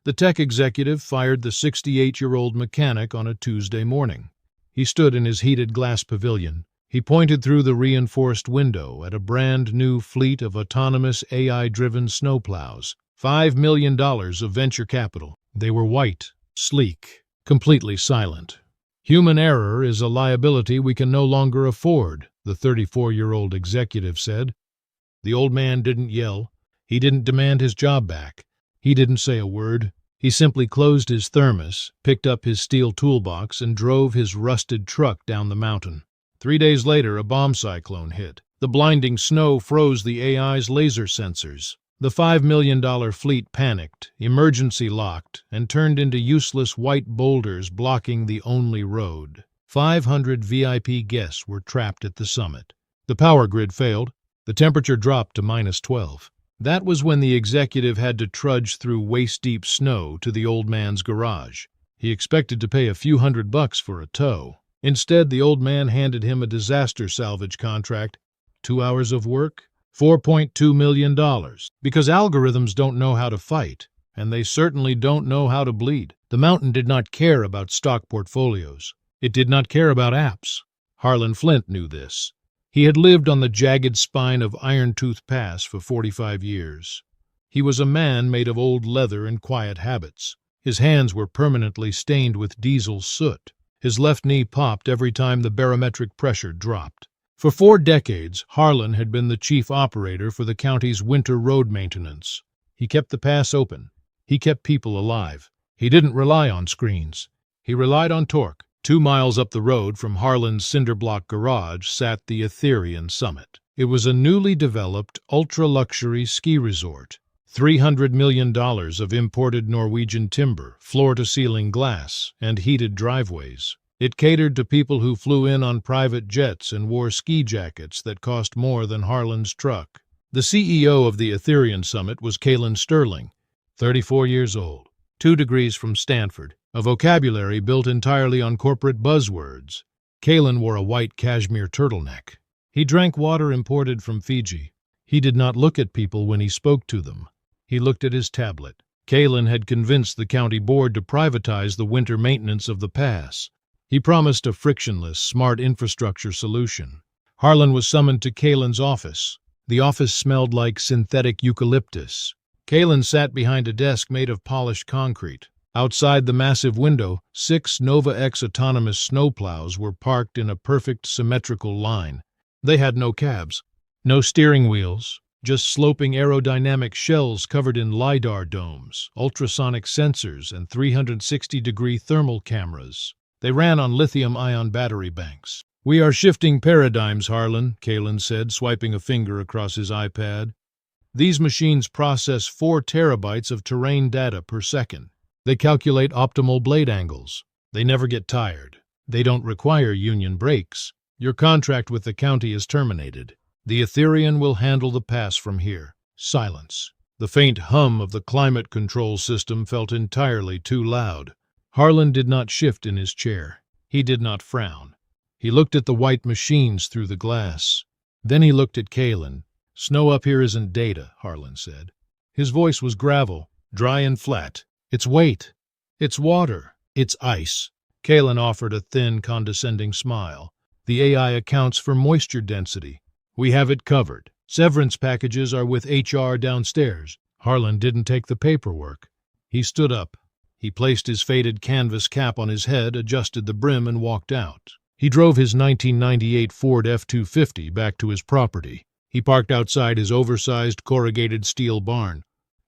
The tech executive fired the 68-year-old mechanic on a Tuesday morning. He stood in his heated glass pavilion. He pointed through the reinforced window at a brand-new fleet of autonomous AI-driven snowplows. $5 million of venture capital. They were white, sleek, completely silent. "Human error is a liability we can no longer afford," the 34-year-old executive said. The old man didn't yell. He didn't demand his job back. He didn't say a word. He simply closed his thermos, picked up his steel toolbox, and drove his rusted truck down the mountain. 3 days later, a bomb cyclone hit. The blinding snow froze the AI's laser sensors. The $5 million fleet panicked, emergency locked, and turned into useless white boulders blocking the only road. 500 VIP guests were trapped at the summit. The power grid failed. The temperature dropped to -12. That was when the executive had to trudge through waist-deep snow to the old man's garage. He expected to pay a few $100 for a tow. Instead, the old man handed him a disaster salvage contract. 2 hours of work, $4.2 million. Because algorithms don't know how to fight, and they certainly don't know how to bleed. The mountain did not care about stock portfolios. It did not care about apps. Harlan Flint knew this. He had lived on the jagged spine of Iron Tooth Pass for 45 years. He was a man made of old leather and quiet habits. His hands were permanently stained with diesel soot. His left knee popped every time the barometric pressure dropped. For 4 decades, Harlan had been the chief operator for the county's winter road maintenance. He kept the pass open. He kept people alive. He didn't rely on screens. He relied on torque. 2 miles up the road from Harlan's cinder-block garage sat the Ethereum summit. It was a newly developed, ultra-luxury ski resort. $300 million of imported Norwegian timber, floor-to-ceiling glass, and heated driveways. It catered to people who flew in on private jets and wore ski jackets that cost more than Harlan's truck. The CEO of the Ethereum summit was Julian Sterling, 34 years old, 2 degrees from Stanford, a vocabulary built entirely on corporate buzzwords. Julian wore a white cashmere turtleneck. He drank water imported from Fiji. He did not look at people when he spoke to them. He looked at his tablet. Julian had convinced the county board to privatize the winter maintenance of the pass. He promised a frictionless, smart infrastructure solution. Harlan was summoned to Julian's office. The office smelled like synthetic eucalyptus. Julian sat behind a desk made of polished concrete. Outside the massive window, 6 Nova X autonomous snowplows were parked in a perfect symmetrical line. They had no cabs, no steering wheels, just sloping aerodynamic shells covered in LiDAR domes, ultrasonic sensors, and 360-degree thermal cameras. They ran on lithium-ion battery banks. "We are shifting paradigms, Harlan," Julian said, swiping a finger across his iPad. "These machines process 4 terabytes of terrain data per second. They calculate optimal blade angles. They never get tired. They don't require union brakes. Your contract with the county is terminated. The Ethereum will handle the pass from here." Silence. The faint hum of the climate control system felt entirely too loud. Harlan did not shift in his chair. He did not frown. He looked at the white machines through the glass. Then he looked at Julian. "Snow up here isn't data," Harlan said. His voice was gravel, dry and flat. "It's weight. It's water. It's ice." Julian offered a thin, condescending smile. "The AI accounts for moisture density. We have it covered. Severance packages are with HR downstairs." Harlan didn't take the paperwork. He stood up. He placed his faded canvas cap on his head, adjusted the brim, and walked out. He drove his 1998 Ford F-250 back to his property. He parked outside his oversized corrugated steel barn.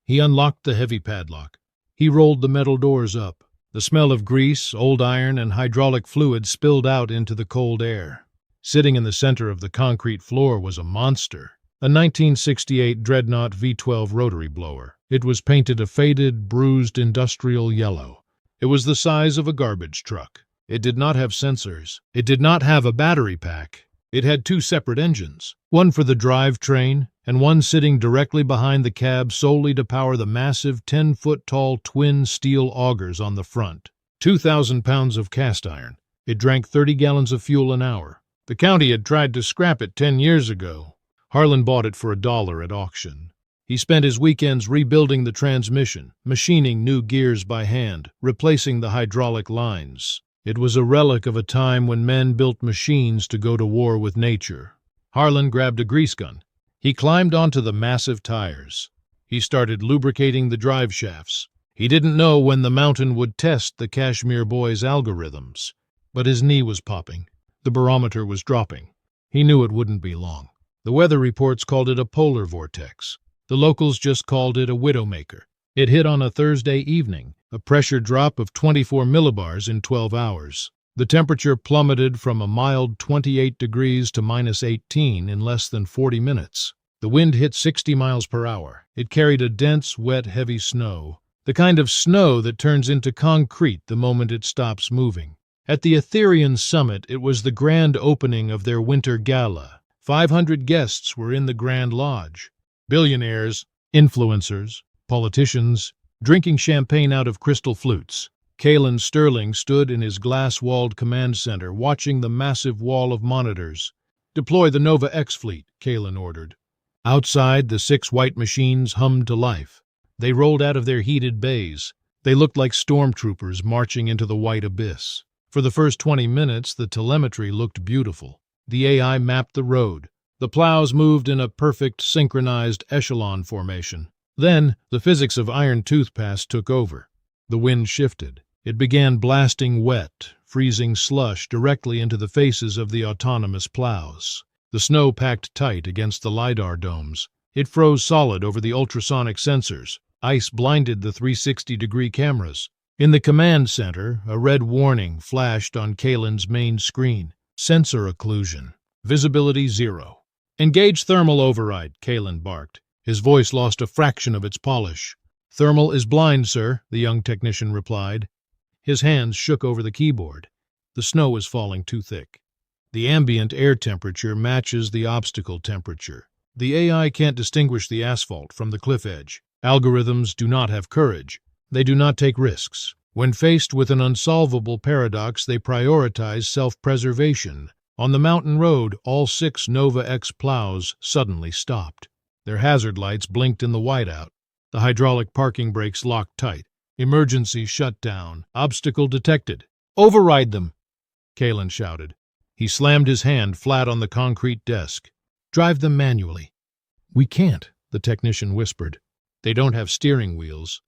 He unlocked the heavy padlock. He rolled the metal doors up. The smell of grease, old iron, and hydraulic fluid spilled out into the cold air. Sitting in the center of the concrete floor was a monster, a 1968 Dreadnought V12 rotary blower. It was painted a faded, bruised industrial yellow. It was the size of a garbage truck. It did not have sensors. It did not have a battery pack. It had 2 separate engines, one for the drivetrain and one sitting directly behind the cab solely to power the massive 10-foot-tall twin steel augers on the front. 2,000 pounds of cast iron. It drank 30 gallons of fuel an hour. The county had tried to scrap it 10 years ago. Harlan bought it for $1 at auction. He spent his weekends rebuilding the transmission, machining new gears by hand, replacing the hydraulic lines. It was a relic of a time when men built machines to go to war with nature. Harlan grabbed a grease gun. He climbed onto the massive tires. He started lubricating the drive shafts. He didn't know when the mountain would test the Kashmir boy's algorithms, but his knee was popping. The barometer was dropping. He knew it wouldn't be long. The weather reports called it a polar vortex. The locals just called it a widowmaker. It hit on a Thursday evening, a pressure drop of 24 millibars in 12 hours. The temperature plummeted from a mild 28 degrees to -18 in less than 40 minutes. The wind hit 60 miles per hour. It carried a dense, wet, heavy snow, the kind of snow that turns into concrete the moment it stops moving. At the Etherean summit, it was the grand opening of their winter gala. 500 guests were in the Grand Lodge. Billionaires, influencers, politicians, drinking champagne out of crystal flutes. Julian Sterling stood in his glass-walled command center watching the massive wall of monitors. "Deploy the Nova X fleet," Julian ordered. Outside, the 6 white machines hummed to life. They rolled out of their heated bays. They looked like stormtroopers marching into the white abyss. For the first 20 minutes, the telemetry looked beautiful. The AI mapped the road. The plows moved in a perfect, synchronized echelon formation. Then, the physics of Iron Tooth Pass took over. The wind shifted. It began blasting wet, freezing slush directly into the faces of the autonomous plows. The snow packed tight against the LiDAR domes. It froze solid over the ultrasonic sensors. Ice blinded the 360-degree cameras. In the command center, a red warning flashed on Julian's main screen. Sensor occlusion. Visibility 0. "Engage thermal override," Julian barked. His voice lost a fraction of its polish. "Thermal is blind, sir," the young technician replied. His hands shook over the keyboard. The snow was falling too thick. The ambient air temperature matches the obstacle temperature. The AI can't distinguish the asphalt from the cliff edge. Algorithms do not have courage. They do not take risks. When faced with an unsolvable paradox, they prioritize self-preservation. On the mountain road, all 6 Nova X plows suddenly stopped. Their hazard lights blinked in the whiteout. The hydraulic parking brakes locked tight. Emergency shutdown. Obstacle detected. "Override them!" Julian shouted. He slammed his hand flat on the concrete desk. "Drive them manually." "We can't," the technician whispered. "They don't have steering wheels.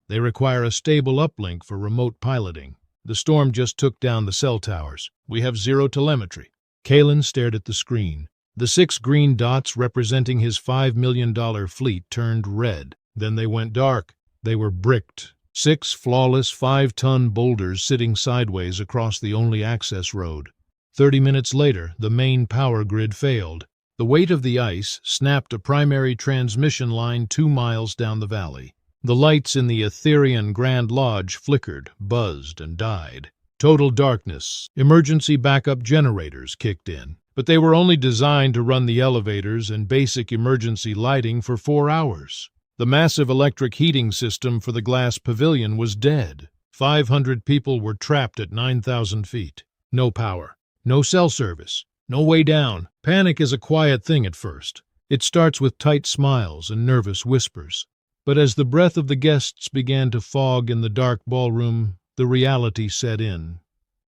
They require a stable uplink for remote piloting. The storm just took down the cell towers. We have 0 telemetry." Julian stared at the screen. The 6 green dots representing his $5 million fleet turned red. Then they went dark. They were bricked. 6 flawless 5-ton boulders sitting sideways across the only access road. 30 minutes later, the main power grid failed. The weight of the ice snapped a primary transmission line 2 miles down the valley. The lights in the Etherean Grand Lodge flickered, buzzed, and died. Total darkness. Emergency backup generators kicked in, but they were only designed to run the elevators and basic emergency lighting for 4 hours. The massive electric heating system for the glass pavilion was dead. 500 people were trapped at 9,000 feet. No power. No cell service. No way down. Panic is a quiet thing at first. It starts with tight smiles and nervous whispers. But as the breath of the guests began to fog in the dark ballroom, the reality set in.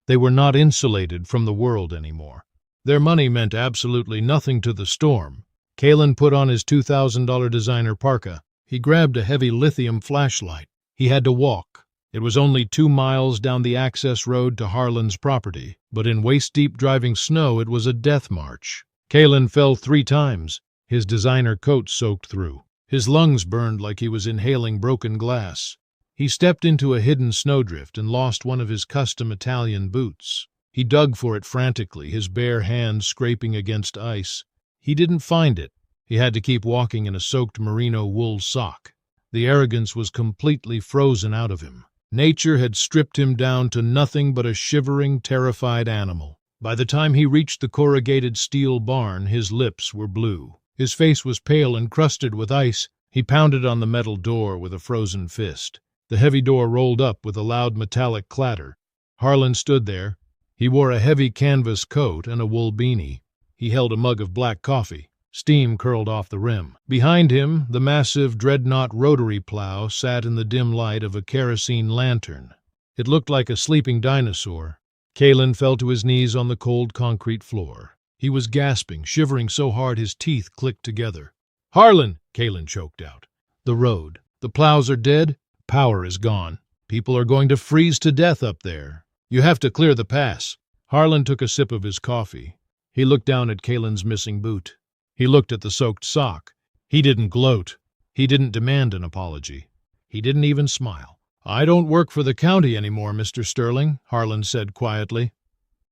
They were not insulated from the world anymore. Their money meant absolutely nothing to the storm. Julian put on his $2,000 designer parka. He grabbed a heavy lithium flashlight. He had to walk. It was only 2 miles down the access road to Harlan's property, but in waist-deep driving snow it was a death march. Julian fell 3 times, his designer coat soaked through. His lungs burned like he was inhaling broken glass. He stepped into a hidden snowdrift and lost one of his custom Italian boots. He dug for it frantically, his bare hands scraping against ice. He didn't find it. He had to keep walking in a soaked merino wool sock. The arrogance was completely frozen out of him. Nature had stripped him down to nothing but a shivering, terrified animal. By the time he reached the corrugated steel barn, his lips were blue. His face was pale and crusted with ice. He pounded on the metal door with a frozen fist. The heavy door rolled up with a loud metallic clatter. Harlan stood there. He wore a heavy canvas coat and a wool beanie. He held a mug of black coffee. Steam curled off the rim. Behind him, the massive Dreadnought rotary plow sat in the dim light of a kerosene lantern. It looked like a sleeping dinosaur. Kalen fell to his knees on the cold concrete floor. He was gasping, shivering so hard his teeth clicked together. "Harlan!" Kalen choked out. "The road. The plows are dead. Power is gone. People are going to freeze to death up there. You have to clear the pass." Harlan took a sip of his coffee. He looked down at Kalen's missing boot. He looked at the soaked sock. He didn't gloat. He didn't demand an apology. He didn't even smile. "I don't work for the county anymore, Mr. Sterling," Harlan said quietly.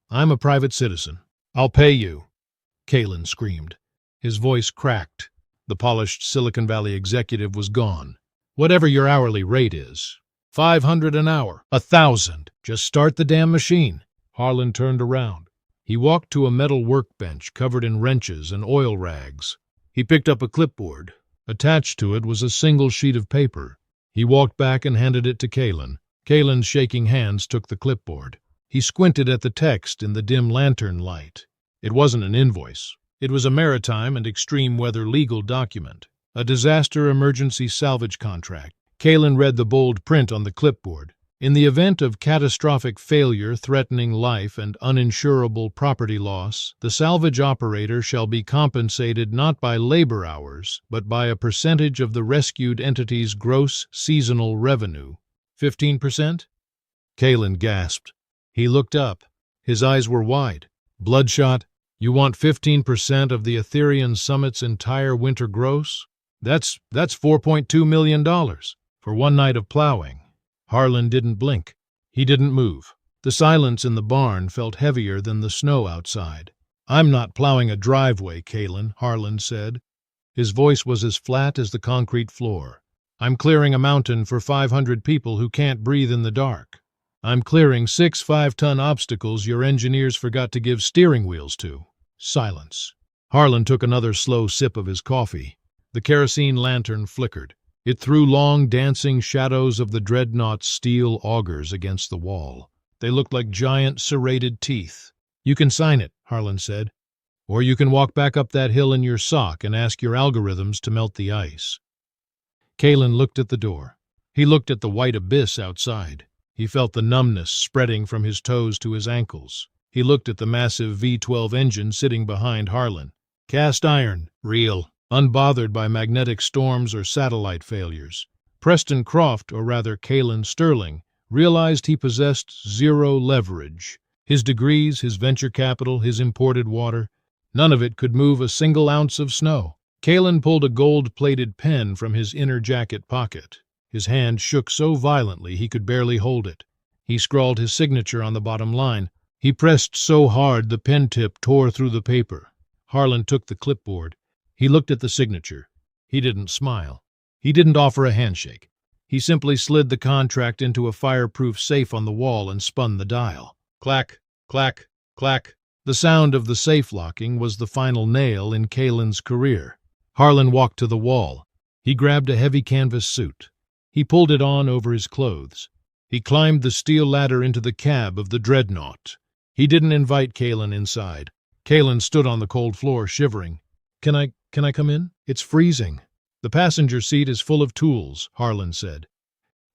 "I'm a private citizen. I'll pay you." Kalen screamed. His voice cracked. The polished Silicon Valley executive was gone. "Whatever your hourly rate is. $500 an hour. 1,000. Just start the damn machine." Harlan turned around. He walked to a metal workbench covered in wrenches and oil rags. He picked up a clipboard. Attached to it was a single sheet of paper. He walked back and handed it to Kalen. Kalen's shaking hands took the clipboard. He squinted at the text in the dim lantern light. It wasn't an invoice. It was a maritime and extreme weather legal document, a disaster emergency salvage contract. Kalen read the bold print on the clipboard. In the event of catastrophic failure threatening life and uninsurable property loss, the salvage operator shall be compensated not by labor hours, but by a percentage of the rescued entity's gross seasonal revenue. 15%? Kalen gasped. He looked up. His eyes were wide. "Bloodshot, you want 15% of the Ethereum Summit's entire winter gross? That's $4.2 million for one night of plowing." Harlan didn't blink. He didn't move. The silence in the barn felt heavier than the snow outside. "I'm not plowing a driveway, Kalen," Harlan said. His voice was as flat as the concrete floor. "I'm clearing a mountain for 500 people who can't breathe in the dark. I'm clearing 6 5-ton obstacles your engineers forgot to give steering wheels to." Silence. Harlan took another slow sip of his coffee. The kerosene lantern flickered. It threw long, dancing shadows of the Dreadnought's steel augers against the wall. They looked like giant, serrated teeth. "You can sign it," Harlan said. "Or you can walk back up that hill in your sock and ask your algorithms to melt the ice." Kalen looked at the door. He looked at the white abyss outside. He felt the numbness spreading from his toes to his ankles. He looked at the massive V12 engine sitting behind Harlan. Cast iron, real, unbothered by magnetic storms or satellite failures. Preston Croft, or rather Kalen Sterling, realized he possessed zero leverage. His degrees, his venture capital, his imported water, none of it could move a single ounce of snow. Kalen pulled a gold-plated pen from his inner jacket pocket. His hand shook so violently he could barely hold it. He scrawled his signature on the bottom line. He pressed so hard the pen tip tore through the paper. Harlan took the clipboard. He looked at the signature. He didn't smile. He didn't offer a handshake. He simply slid the contract into a fireproof safe on the wall and spun the dial. Clack, clack, clack. The sound of the safe locking was the final nail in Kalen's career. Harlan walked to the wall. He grabbed a heavy canvas suit. He pulled it on over his clothes. He climbed the steel ladder into the cab of the Dreadnought. He didn't invite Kalen inside. Kalen stood on the cold floor, shivering. Can I come in? It's freezing." "The passenger seat is full of tools," Harlan said.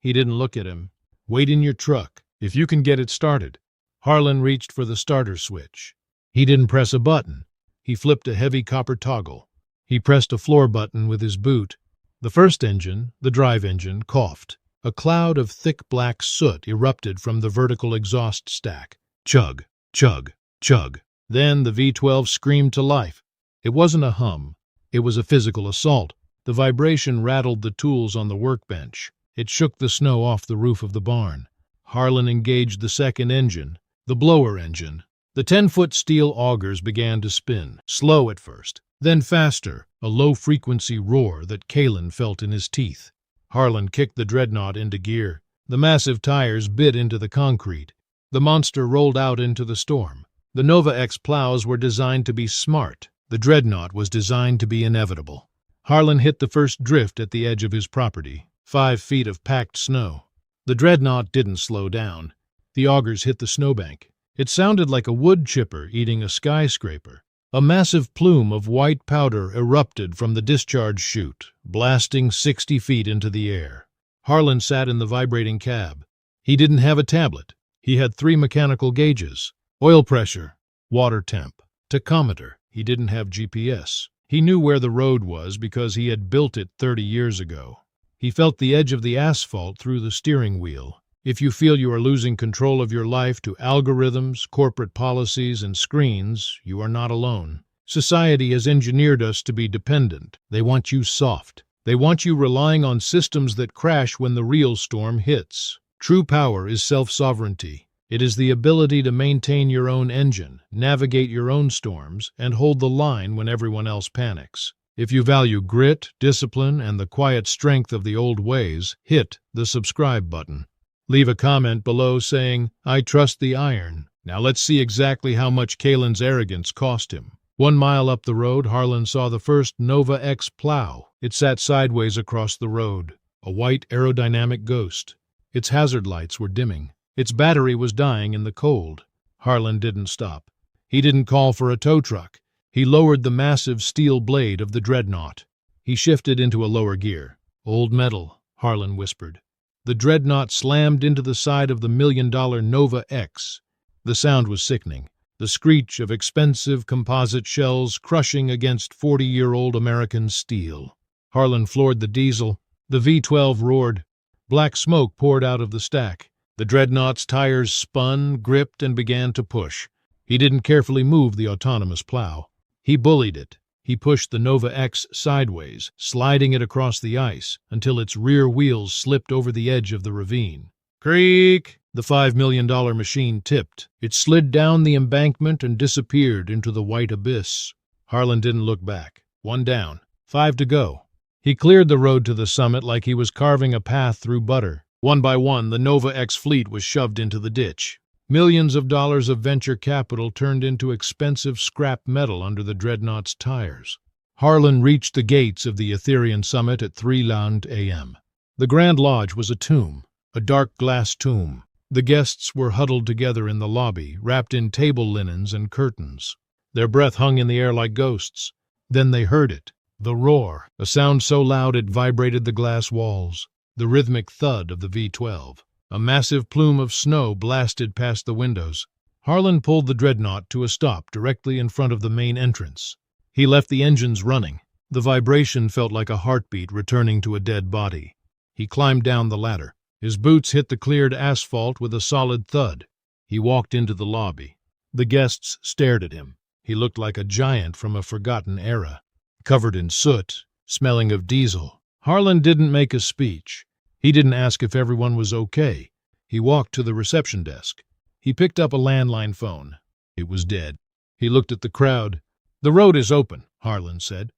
He didn't look at him. "Wait in your truck, if you can get it started." Harlan reached for the starter switch. He didn't press a button. He flipped a heavy copper toggle. He pressed a floor button with his boot. The first engine, the drive engine, coughed. A cloud of thick black soot erupted from the vertical exhaust stack. Chug, chug, chug. Then the V12 screamed to life. It wasn't a hum. It was a physical assault. The vibration rattled the tools on the workbench. It shook the snow off the roof of the barn. Harlan engaged the second engine, the blower engine. The 10-foot steel augers began to spin, slow at first, then faster, a low-frequency roar that Kalen felt in his teeth. Harlan kicked the Dreadnought into gear. The massive tires bit into the concrete. The monster rolled out into the storm. The Nova X plows were designed to be smart. The Dreadnought was designed to be inevitable. Harlan hit the first drift at the edge of his property, 5 feet of packed snow. The Dreadnought didn't slow down. The augers hit the snowbank. It sounded like a wood chipper eating a skyscraper. A massive plume of white powder erupted from the discharge chute, blasting 60 feet into the air. Harlan sat in the vibrating cab. He didn't have a tablet. He had 3 mechanical gauges: oil pressure, water temp, tachometer. He didn't have GPS. He knew where the road was because he had built it 30 years ago. He felt the edge of the asphalt through the steering wheel. If you feel you are losing control of your life to algorithms, corporate policies, and screens, you are not alone. Society has engineered us to be dependent. They want you soft. They want you relying on systems that crash when the real storm hits. True power is self-sovereignty. It is the ability to maintain your own engine, navigate your own storms, and hold the line when everyone else panics. If you value grit, discipline, and the quiet strength of the old ways, hit the subscribe button. Leave a comment below saying, "I trust the iron." Now let's see exactly how much Kalen's arrogance cost him. 1 mile up the road, Harlan saw the first Nova X plow. It sat sideways across the road, a white aerodynamic ghost. Its hazard lights were dimming. Its battery was dying in the cold. Harlan didn't stop. He didn't call for a tow truck. He lowered the massive steel blade of the Dreadnought. He shifted into a lower gear. "Old metal," Harlan whispered. The Dreadnought slammed into the side of the $1 million Nova X. The sound was sickening, the screech of expensive composite shells crushing against 40-year-old American steel. Harlan floored the diesel. The V12 roared. Black smoke poured out of the stack. The Dreadnought's tires spun, gripped, and began to push. He didn't carefully move the autonomous plow. He bullied it. He pushed the Nova X sideways, sliding it across the ice until its rear wheels slipped over the edge of the ravine. Creak! The $5 million machine tipped. It slid down the embankment and disappeared into the white abyss. Harlan didn't look back. 1 down, 5 to go. He cleared the road to the summit like he was carving a path through butter. 1 by 1, the Nova X fleet was shoved into the ditch. Millions of dollars of venture capital turned into expensive scrap metal under the Dreadnought's tires. Harlan reached the gates of the Etherean summit at 3:00 a.m. The Grand Lodge was a tomb, a dark glass tomb. The guests were huddled together in the lobby, wrapped in table linens and curtains. Their breath hung in the air like ghosts. Then they heard it, the roar, a sound so loud it vibrated the glass walls, the rhythmic thud of the V12. A massive plume of snow blasted past the windows. Harlan pulled the Dreadnought to a stop directly in front of the main entrance. He left the engines running. The vibration felt like a heartbeat returning to a dead body. He climbed down the ladder. His boots hit the cleared asphalt with a solid thud. He walked into the lobby. The guests stared at him. He looked like a giant from a forgotten era, covered in soot, smelling of diesel. Harlan didn't make a speech. He didn't ask if everyone was okay. He walked to the reception desk. He picked up a landline phone. It was dead. He looked at the crowd. "The road is open," Harlan said.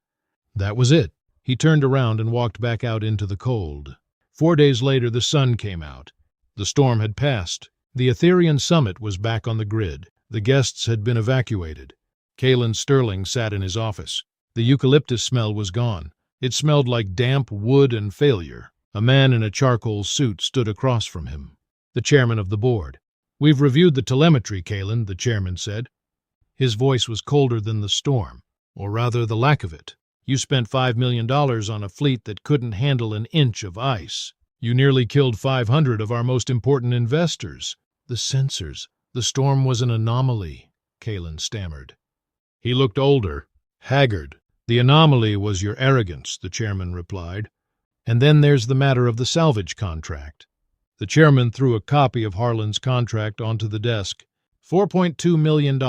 That was it. He turned around and walked back out into the cold. 4 days later, the sun came out. The storm had passed. The Etherean summit was back on the grid. The guests had been evacuated. Julian Sterling sat in his office. The eucalyptus smell was gone. It smelled like damp wood and failure. A man in a charcoal suit stood across from him, the chairman of the board. "We've reviewed the telemetry, Julian," the chairman said. His voice was colder than the storm, or rather the lack of it. "You spent $5 million on a fleet that couldn't handle an inch of ice. You nearly killed 500 of our most important investors. The sensors. The storm was an anomaly," Julian stammered. He looked older, haggard. "The anomaly was your arrogance," the chairman replied. "And then there's the matter of the salvage contract." The chairman threw a copy of Harlan's contract onto the desk. $4.2 million.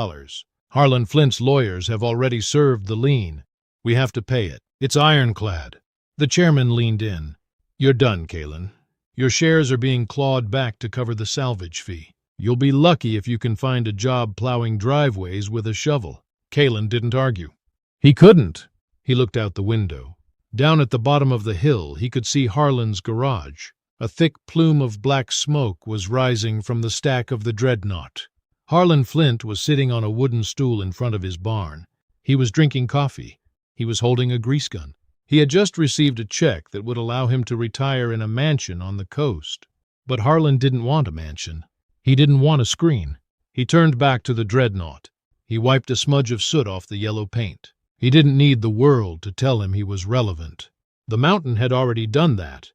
Harlan Flint's lawyers have already served the lien. We have to pay it. It's ironclad. The chairman leaned in. "You're done, Julian. Your shares are being clawed back to cover the salvage fee. You'll be lucky if you can find a job plowing driveways with a shovel." Julian didn't argue. He couldn't. He looked out the window. Down at the bottom of the hill, he could see Harlan's garage. A thick plume of black smoke was rising from the stack of the Dreadnought. Harlan Flint was sitting on a wooden stool in front of his barn. He was drinking coffee. He was holding a grease gun. He had just received a check that would allow him to retire in a mansion on the coast. But Harlan didn't want a mansion. He didn't want a screen. He turned back to the Dreadnought. He wiped a smudge of soot off the yellow paint. He didn't need the world to tell him he was relevant. The mountain had already done that.